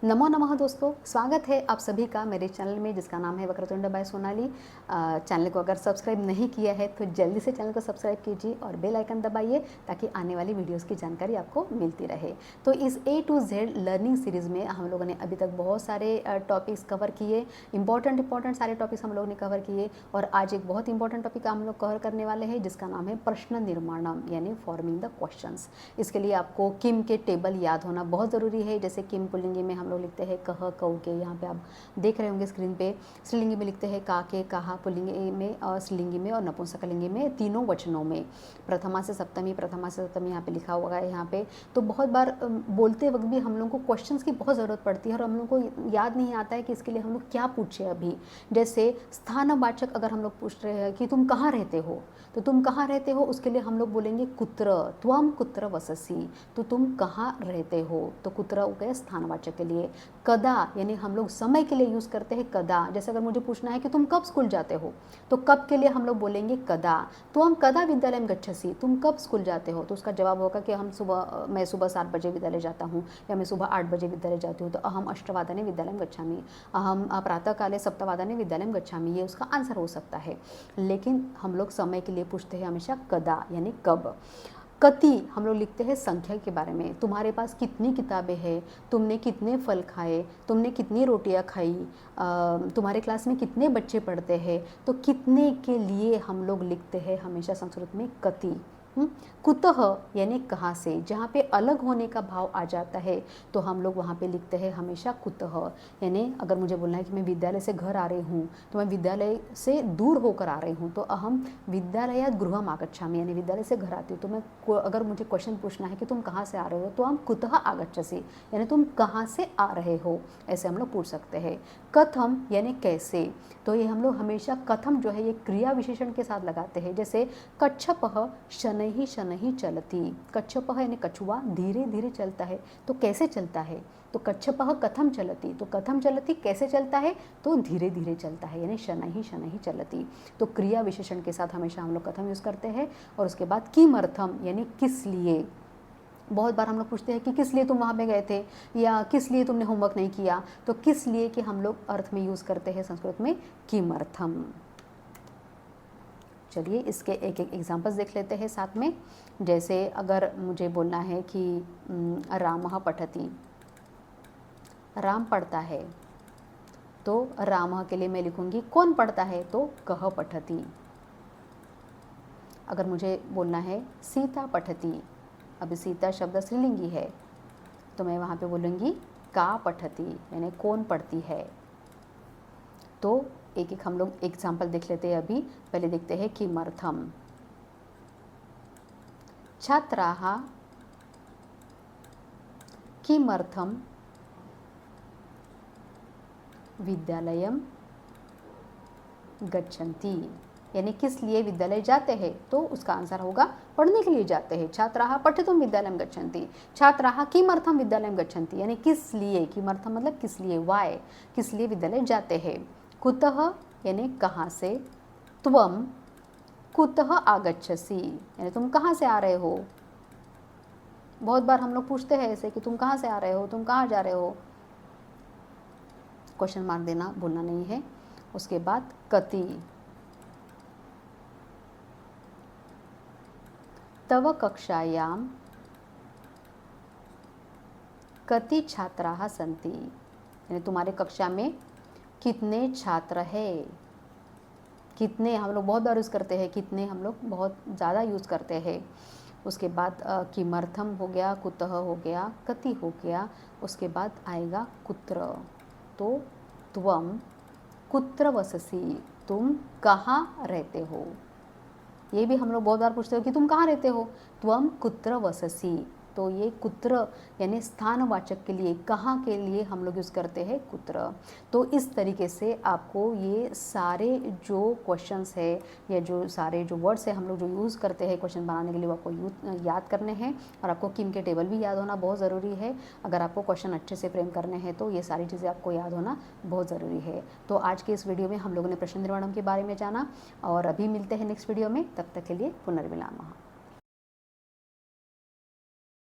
नमो नमः दोस्तों, स्वागत है आप सभी का मेरे चैनल में जिसका नाम है वक्रतुंड बाय सोनाली। चैनल को अगर सब्सक्राइब नहीं किया है तो जल्दी से चैनल को सब्सक्राइब कीजिए और बेल आइकन दबाइए ताकि आने वाली वीडियोस की जानकारी आपको मिलती रहे। तो इस A to Z learning series में हम लोगों ने अभी तक बहुत सारे टॉपिक्स कवर किए, इंपॉर्टेंट सारे टॉपिक्स हम लोगों ने कवर किए और आज एक बहुत इंपॉर्टेंट टॉपिक हम लोग कवर करने वाले हैं जिसका नाम है प्रश्न निर्माणम यानी फॉर्मिंग द क्वेश्चंस। इसके लिए आपको किम के टेबल याद होना बहुत ज़रूरी है। जैसे किम पुल्लिंगी में हम लोग लिखते हैं कह कऊ के, यहाँ पे आप देख रहे होंगे स्क्रीन पे। स्त्रीलिंगी में लिखते हैं का के कहा, पुल्लिंगी में और स्त्रीलिंगी में और नपुंसकलिंगी में, तीनों वचनों में। प्रथमा से सप्तमी यहाँ पे लिखा हुआ है यहाँ पे। तो बहुत बार बोलते वक्त भी हम लोग को क्वेश्चंस की बहुत ज़रूरत पड़ती है और हम लोग को याद नहीं आता है कि इसके लिए हम लोग क्या पूछे अभी। जैसे स्थानवाचक अगर हम लोग पूछ रहे हैं कि तुम कहाँ रहते हो, तो तुम कहाँ रहते हो उसके लिए हम लोग बोलेंगे कुत्र, त्वम कुत्र वससी, तो तुम कहाँ रहते हो। तो कुत्र हो गया स्थानवाचक के लिए। कदा यानी हम लोग समय के लिए यूज़ करते हैं कदा। जैसे अगर मुझे पूछना है कि तुम कब स्कूल जाते हो, तो कब के लिए हम लोग बोलेंगे कदा। तो हम कदा विद्यालय में गच्छसि, तुम कब स्कूल जाते हो, तो उसका जवाब होगा कि मैं सुबह 7 बजे विद्यालय जाता हूँ या मैं सुबह 8 बजे विद्यालय जाती हूँ। तो अहम अष्टवादने विद्यालय में गच्छामि, अहम प्रातःकाले सप्तवादने विद्यालय में गच्छामि, ये उसका आंसर हो सकता है। लेकिन हम लोग समय के लिए पूछते हैं हमेशा कदा यानी कब। कति हम लोग लिखते हैं संख्या के बारे में, तुम्हारे पास कितनी किताबें हैं, तुमने कितने फल खाए, तुमने कितनी रोटियां खाई, तुम्हारे क्लास में कितने बच्चे पढ़ते हैं। तो कितने के लिए हम लोग लिखते हैं हमेशा संस्कृत में कति। कुतः यानी कहाँ से, जहाँ पे अलग होने का भाव आ जाता है तो हम लोग वहाँ पे लिखते हैं हमेशा कुतः। यानी अगर मुझे बोलना है कि मैं विद्यालय से घर आ रही हूँ तो मैं विद्यालय से दूर होकर आ रही हूँ, तो अहम विद्यालयात् गृहम् आगच्छामि, यानी विद्यालय से घर आती हूँ। तो मैं अगर मुझे क्वेश्चन पूछना है कि तुम कहाँ से आ रहे हो, तो हम कुतः आगच्छसि यानी तुम कहाँ से आ रहे हो, ऐसे हम लोग पूछ सकते हैं। कथम यानी कैसे, तो ये हम लोग हमेशा कथम जो है ये क्रिया विशेषण के साथ लगाते हैं। जैसे कच्छपः शनैः शनैः चलति, कच्छपः यानी कछुआ धीरे धीरे चलता है, तो कैसे चलता है, तो कच्छपः कथम चलति, तो कथम चलति कैसे चलता है, तो धीरे धीरे चलता है यानी शनैः शनैः चलति। तो क्रिया विशेषण के साथ हमेशा हम लोग कथम यूज़ करते हैं। और उसके बाद किमर्थम यानी किस लिए। बहुत बार हम लोग पूछते हैं कि किस लिए तुम वहाँ पे गए थे या किस लिए तुमने होमवर्क नहीं किया, तो किस लिए कि हम लोग अर्थ में यूज़ करते हैं संस्कृत में किमर्थम। चलिए इसके एक एक एग्जाम्पल्स देख लेते हैं साथ में। जैसे अगर मुझे बोलना है कि रामः पठति, राम पढ़ता है, तो रामः के लिए मैं लिखूंगी कौन पढ़ता है, तो कः पठति। अगर मुझे बोलना है सीता पठति, अभी सीता शब्द स्त्रीलिंगी है तो मैं वहाँ पे बोलूँगी का पठति यानी कौन पढ़ती है। तो एक एक हम लोग एग्जाम्पल देख लेते हैं। अभी पहले देखते हैं किमर्थम। छात्राः किमर्थम विद्यालयं गच्छन्ति, यानी किस लिए विद्यालय जाते हैं, तो उसका आंसर होगा पढ़ने के लिए जाते हैं। छात्राः पठितुं विद्यालयं गच्छन्ति, छात्राः किमर्थं विद्यालयं गच्छन्ति यानी किस लिए, किमर्थम मतलब किस लिए, वाय, किस लिए विद्यालय जाते हैं। कुतः यानी कहाँ से, त्वम कुतः आगच्छसि यानी तुम कहाँ से आ रहे हो। बहुत बार हम लोग पूछते हैं ऐसे कि तुम कहाँ से आ रहे हो, तुम कहाँ जा रहे हो, क्वेश्चन मार्क देना भूलना नहीं है। उसके बाद कति, तव कक्षायां कति छात्राः सन्ति यानी तुम्हारे कक्षा में कितने छात्र हैं। कितने हम लोग बहुत बार यूज़ करते हैं, कितने हम लोग बहुत ज़्यादा यूज़ करते हैं। उसके बाद किमर्थम हो गया, कुतः हो गया, कति हो गया। उसके बाद आएगा कुत्र, तो त्वम कुत्र वससि, तुम कहाँ रहते हो। ये भी हम लोग बहुत बार पूछते हो कि तुम कहाँ रहते हो, त्वम कुत्र वससि, तो ये कुत्र यानी स्थानवाचक के लिए, कहाँ के लिए हम लोग यूज़ करते हैं कुत्र। तो इस तरीके से आपको ये सारे जो क्वेश्चंस है या जो सारे जो वर्ड्स है हम लोग जो यूज़ करते हैं क्वेश्चन बनाने के लिए, वो आपको याद करने हैं। और आपको किम के टेबल भी याद होना बहुत ज़रूरी है। अगर आपको क्वेश्चन अच्छे से फ्रेम करने हैं तो ये सारी चीज़ें आपको याद होना बहुत ज़रूरी है। तो आज के इस वीडियो में हम लोगों ने प्रश्न निर्माणम के बारे में जाना और अभी मिलते हैं नेक्स्ट वीडियो में। तब तक के लिए पुनर्विरामः।